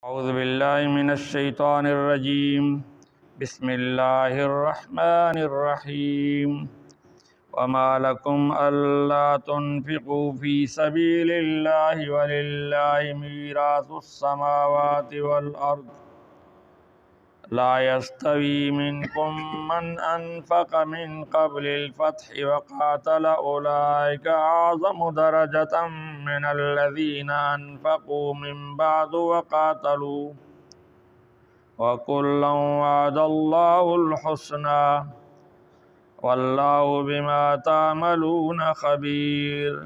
اعوذ باللہ من الشیطان الرجیم بسم اللہ الرحمن الرحیم وما لکم الا تنفقوا فی سبیل اللہ وللہ میراث السماوات والارض لا يستوی منکم من انفق من قبل الفتح وقاتل اولئک اعظم درجة من الذین انفقوا من بعد وقاتلوا وَكُلًّا وَعَدَ اللَّهُ الْحُسْنَى وَاللَّهُ بِمَا تَعْمَلُونَ خَبِيرٌ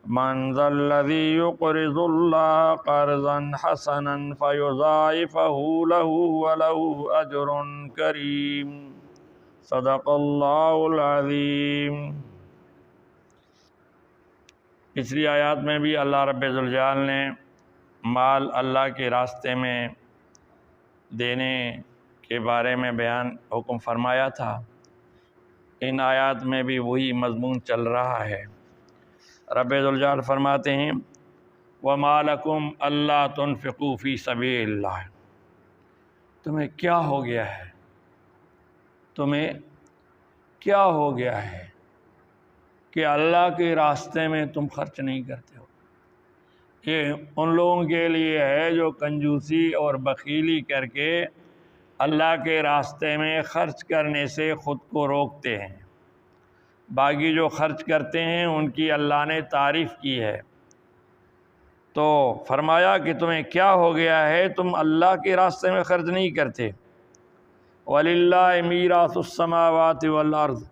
مَنْ ذَا الَّذِي يُقْرِضُ اللَّهَ قَرْضًا حَسَنًا فَيُضَاعِفَهُ لَهُ وَلَهُ أَجْرٌ كَرِيمٌ صدق اللہ العظیم۔ پچھلی آیات میں بھی اللہ رب ذوالجلال نے مال اللہ کے راستے میں دینے کے بارے میں حکم فرمایا تھا۔ ان آیات میں بھی وہی مضمون چل رہا ہے۔ رب ذوالجلال فرماتے ہیں وَمَا لَكُمْ أَلَّا تُنْفِقُوا فِي سَبِيلِ اللَّهِ، تمہیں کیا ہو گیا ہے، تمہیں کیا ہو گیا ہے کہ اللہ کے راستے میں تم خرچ نہیں کرتے ہو۔ یہ ان لوگوں کے لیے ہے جو کنجوسی اور بخیلی کر کے اللہ کے راستے میں خرچ کرنے سے خود کو روکتے ہیں۔ باقی جو خرچ کرتے ہیں ان کی اللہ نے تعریف کی ہے۔ تو فرمایا کہ تمہیں کیا ہو گیا ہے، تم اللہ کے راستے میں خرچ نہیں کرتے۔ وَلِلَّهِ مِيرَاثُ السَّمَاوَاتِ وَالْأَرْضِ،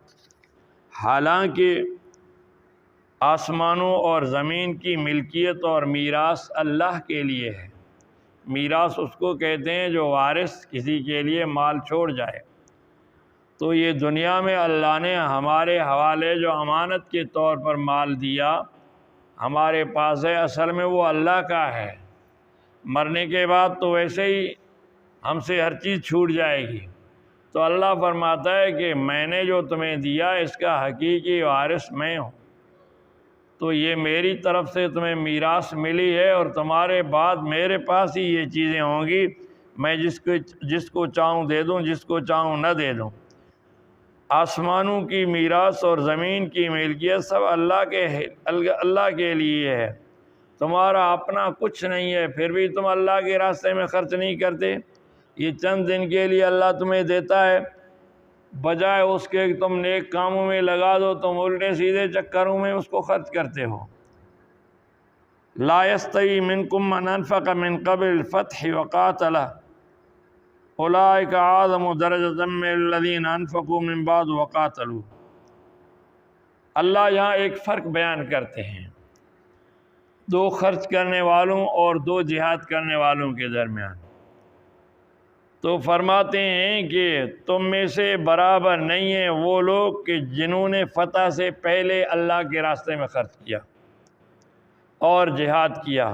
حالانکہ آسمانوں اور زمین کی ملکیت اور میراث اللہ کے لیے ہے۔ میراث اس کو کہتے ہیں جو وارث کسی کے لیے مال چھوڑ جائے۔ تو یہ دنیا میں اللہ نے ہمارے حوالے جو امانت کے طور پر مال دیا ہمارے پاس ہے، اصل میں وہ اللہ کا ہے۔ مرنے کے بعد تو ویسے ہی ہم سے ہر چیز چھوٹ جائے گی۔ تو اللہ فرماتا ہے کہ میں نے جو تمہیں دیا اس کا حقیقی وارث میں ہوں۔ تو یہ میری طرف سے تمہیں میراث ملی ہے اور تمہارے بعد میرے پاس ہی یہ چیزیں ہوں گی۔ میں جس کو چاہوں دے دوں، جس کو چاہوں نہ دے دوں۔ آسمانوں کی میراث اور زمین کی ملکیت سب اللہ کے لیے ہے۔ تمہارا اپنا کچھ نہیں ہے، پھر بھی تم اللہ کے راستے میں خرچ نہیں کرتے۔ یہ چند دن کے لیے اللہ تمہیں دیتا ہے، بجائے اس کے کہ تم نیک کاموں میں لگا دو، تم الٹے سیدھے چکروں میں اس کو خرچ کرتے ہو۔ لا يستوی منکم من انفق من قبل الفتح وقاتل اولئک اعظم درجۃ من الذین انفقوا من بعد وقاتلوا۔ اللہ یہاں ایک فرق بیان کرتے ہیں دو خرچ کرنے والوں اور دو جہاد کرنے والوں کے درمیان۔ تو فرماتے ہیں کہ تم میں سے برابر نہیں ہیں وہ لوگ کہ جنہوں نے فتح سے پہلے اللہ کے راستے میں خرچ کیا اور جہاد کیا۔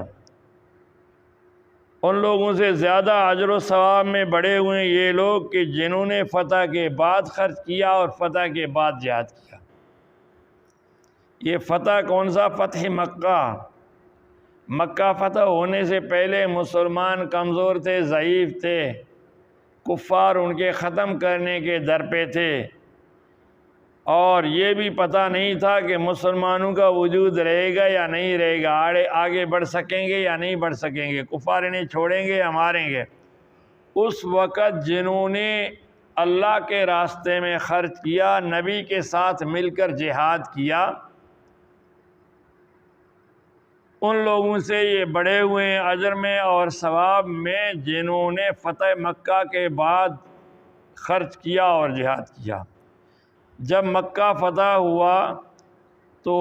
ان لوگوں سے زیادہ اجر و ثواب میں بڑھے ہوئے ہیں یہ لوگ کہ جنہوں نے فتح کے بعد خرچ کیا اور فتح کے بعد جہاد کیا۔ یہ فتح کون سا؟ فتح مکہ۔ مکہ فتح ہونے سے پہلے مسلمان کمزور تھے، ضعیف تھے، کفار ان کے ختم کرنے کے در پہ تھے، اور یہ بھی پتہ نہیں تھا کہ مسلمانوں کا وجود رہے گا یا نہیں رہے گا، آگے بڑھ سکیں گے یا نہیں بڑھ سکیں گے، کفار انہیں چھوڑیں گے یا ماریں گے۔ اس وقت جنہوں نے اللہ کے راستے میں خرچ کیا، نبی کے ساتھ مل کر جہاد کیا، ان لوگوں سے یہ بڑھے ہوئے ہیں اجر میں اور ثواب میں جنہوں نے فتح مکہ کے بعد خرچ کیا اور جہاد کیا۔ جب مکہ فتح ہوا تو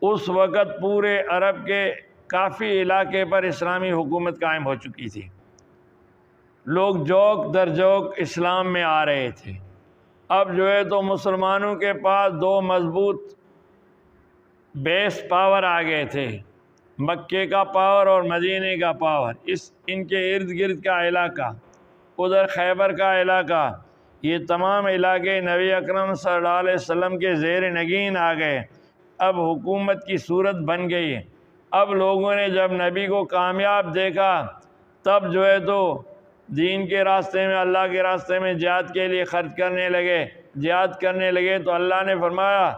اس وقت پورے عرب کے کافی علاقے پر اسلامی حکومت قائم ہو چکی تھی۔ لوگ جوک در جوک اسلام میں آ رہے تھے۔ اب جو ہے تو مسلمانوں کے پاس دو مضبوط بیس پاور آ گئے تھے، مکے کا پاور اور مدینے کا پاور۔ ان کے ارد گرد کا علاقہ، ادھر خیبر کا علاقہ، یہ تمام علاقے نبی اکرم صلی اللہ علیہ وسلم کے زیر نگین آ گئے۔ اب حکومت کی صورت بن گئی۔ اب لوگوں نے جب نبی کو کامیاب دیکھا تب جو ہے تو دین کے راستے میں، اللہ کے راستے میں جہاد کے لیے خرچ کرنے لگے تو اللہ نے فرمایا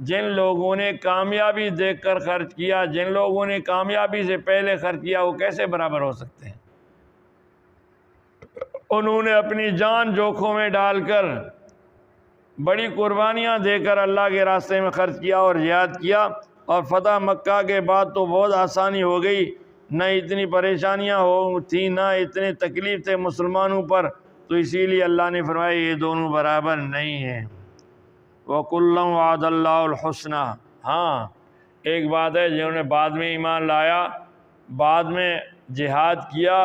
جن لوگوں نے کامیابی دیکھ کر خرچ کیا، جن لوگوں نے کامیابی سے پہلے خرچ کیا، وہ کیسے برابر ہو سکتے ہیں؟ انہوں نے اپنی جان جوکھوں میں ڈال کر بڑی قربانیاں دے کر اللہ کے راستے میں خرچ کیا اور جہاد کیا، اور فتح مکہ کے بعد تو بہت آسانی ہو گئی، نہ اتنی پریشانیاں تھیں، نہ اتنے تکلیف تھے مسلمانوں پر، تو اسی لیے اللہ نے فرمایا یہ دونوں برابر نہیں ہیں۔ وَكُلًّا وَعَدَ اللَّهُ الْحُسْنَى۔ ہاں ایک بات ہے جنہوں نے بعد میں ایمان لایا، بعد میں جہاد کیا،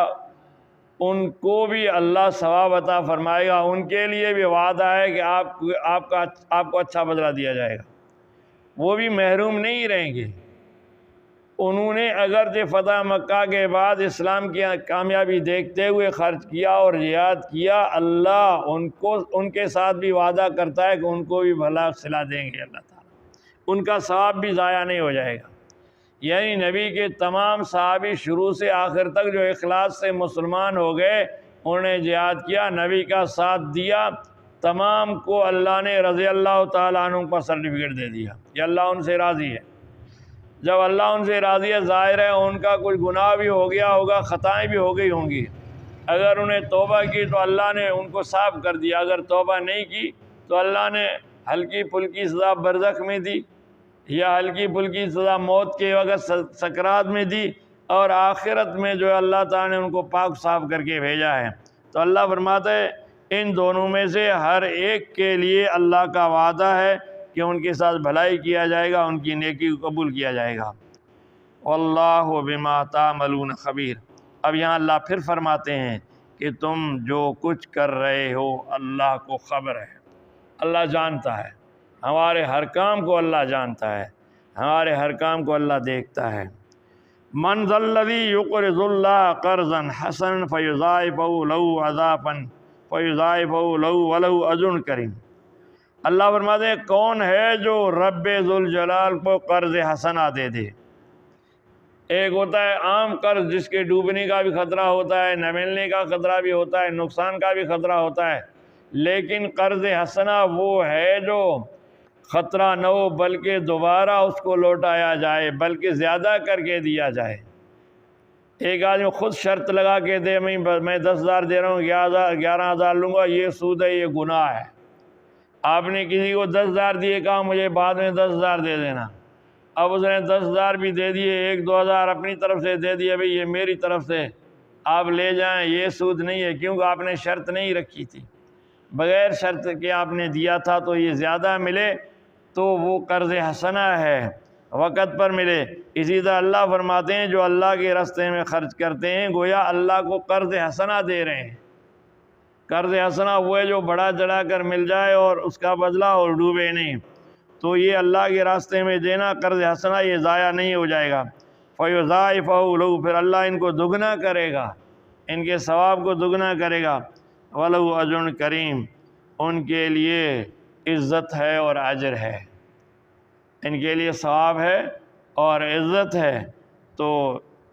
ان کو بھی اللہ ثواب عطا فرمائے گا، ان کے لیے بھی وعدہ ہے کہ آپ کو اچھا بدلہ دیا جائے گا، وہ بھی محروم نہیں رہیں گے۔ انہوں نے اگرچہ فتح مکہ کے بعد اسلام کی کامیابی دیکھتے ہوئے خرچ کیا اور جہاد کیا، اللہ ان کے ساتھ بھی وعدہ کرتا ہے کہ ان کو بھی بھلا صلہ دیں گے اللہ تعالیٰ، ان کا ثواب بھی ضائع نہیں ہو جائے گا۔ یعنی نبی کے تمام صحابی شروع سے آخر تک جو اخلاص سے مسلمان ہو گئے، انہوں نے جہاد کیا، نبی کا ساتھ دیا، تمام کو اللہ نے رضی اللہ تعالیٰ عنہ کا سرٹیفکیٹ دے دیا کہ اللہ ان سے راضی ہے۔ جب اللہ ان سے راضی ہے، ظاہر ہے ان کا کوئی گناہ بھی ہو گیا ہوگا، خطائیں بھی ہو گئی ہوں گی، اگر انہیں توبہ کی تو اللہ نے ان کو صاف کر دیا، اگر توبہ نہیں کی تو اللہ نے ہلکی پھلکی سزا برزخ میں دی، یا ہلکی پھلکی سزا موت کے وقت سکرات میں دی، اور آخرت میں جو اللہ تعالیٰ نے ان کو پاک صاف کر کے بھیجا ہے۔ تو اللہ فرماتا ہے ان دونوں میں سے ہر ایک کے لیے اللہ کا وعدہ ہے کہ ان کے ساتھ بھلائی کیا جائے گا، ان کی نیکی کو قبول کیا جائے گا۔ واللہ بما تعملون خبیر۔ اب یہاں اللہ پھر فرماتے ہیں کہ تم جو کچھ کر رہے ہو اللہ کو خبر ہے، اللہ جانتا ہے، ہمارے ہر کام کو اللہ جانتا ہے، ہمارے ہر کام کو اللہ دیکھتا ہے۔ من ذا الذی یقرض اللہ قرضا حسنا فیضاعفہ لہ ولہ اجر کریم۔ اللہ فرماتے ہیں کون ہے جو رب ذوالجلال کو قرض حسنہ دے دے۔ ایک ہوتا ہے عام قرض جس کے ڈوبنے کا بھی خطرہ ہوتا ہے، نہ ملنے کا خطرہ بھی ہوتا ہے، نقصان کا بھی خطرہ ہوتا ہے، لیکن قرض حسنہ وہ ہے جو خطرہ نہ ہو بلکہ دوبارہ اس کو لوٹایا جائے، بلکہ زیادہ کر کے دیا جائے۔ ایک آدمی خود شرط لگا کے دے میں 10,000 دے رہا ہوں، 11,000 لوں گا، یہ سود ہے، یہ گناہ ہے۔ آپ نے کسی کو 10,000 دیے، کہا مجھے بعد میں 10,000 دے دینا، اب اس نے 10,000 بھی دے دیے، 1-2,000 اپنی طرف سے دے دیے، بھئی یہ میری طرف سے آپ لے جائیں، یہ سود نہیں ہے، کیونکہ آپ نے شرط نہیں رکھی تھی، بغیر شرط کے آپ نے دیا تھا، تو یہ زیادہ ملے تو وہ قرض حسنہ ہے، وقت پر ملے۔ اسی طرح اللہ فرماتے ہیں جو اللہ کے راستے میں خرچ کرتے ہیں گویا اللہ کو قرض حسنہ دے رہے ہیں۔ قرض حسنہ وہ ہے جو بڑا چڑھا کر مل جائے اور اس کا بدلہ اور ڈوبے نہیں، تو یہ اللہ کے راستے میں دینا قرض حسنہ، یہ ضائع نہیں ہو جائے گا۔ فَيُضَاعِفَهُ لَهُ، پھر اللہ ان کو دگنا کرے گا، ان کے ثواب کو دگنا کرے گا۔ وَلَهُ أَجْرٌ کریم، ان کے لیے عزت ہے اور اجر ہے، ان کے لیے ثواب ہے اور عزت ہے۔ تو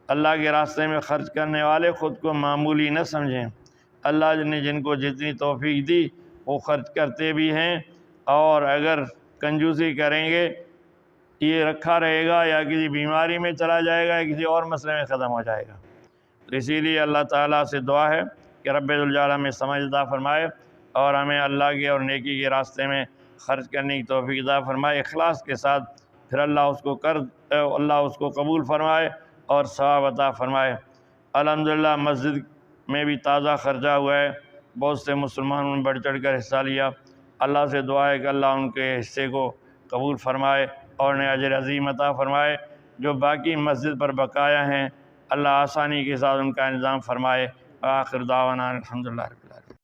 اللہ کے راستے میں خرچ کرنے والے خود کو معمولی نہ سمجھیں، اللہ نے جن کو جتنی توفیق دی وہ خرچ کرتے بھی ہیں، اور اگر کنجوسی کریں گے یہ رکھا رہے گا یا کسی بیماری میں چلا جائے گا یا کسی اور مسئلے میں ختم ہو جائے گا۔ تو اسی لیے اللہ تعالیٰ سے دعا ہے کہ رب ذوالجلال ہمیں سمجھ عطا فرمائے اور ہمیں اللہ کے اور نیکی کے راستے میں خرچ کرنے کی توفیق عطا فرمائے اخلاص کے ساتھ، پھر اللہ اس کو قبول فرمائے اور ثواب عطا فرمائے۔ الحمدللہ مسجد میں بھی تازہ خرچہ ہوا ہے، بہت سے مسلمانوں نے بڑھ چڑھ کر حصہ لیا، اللہ سے دعا ہے کہ اللہ ان کے حصے کو قبول فرمائے اور انہیں اجر عظیم عطا فرمائے۔ جو باقی مسجد پر بقایا ہیں اللہ آسانی کے ساتھ ان کا انتظام فرمائے۔ آخر دعوانا الحمدللہ۔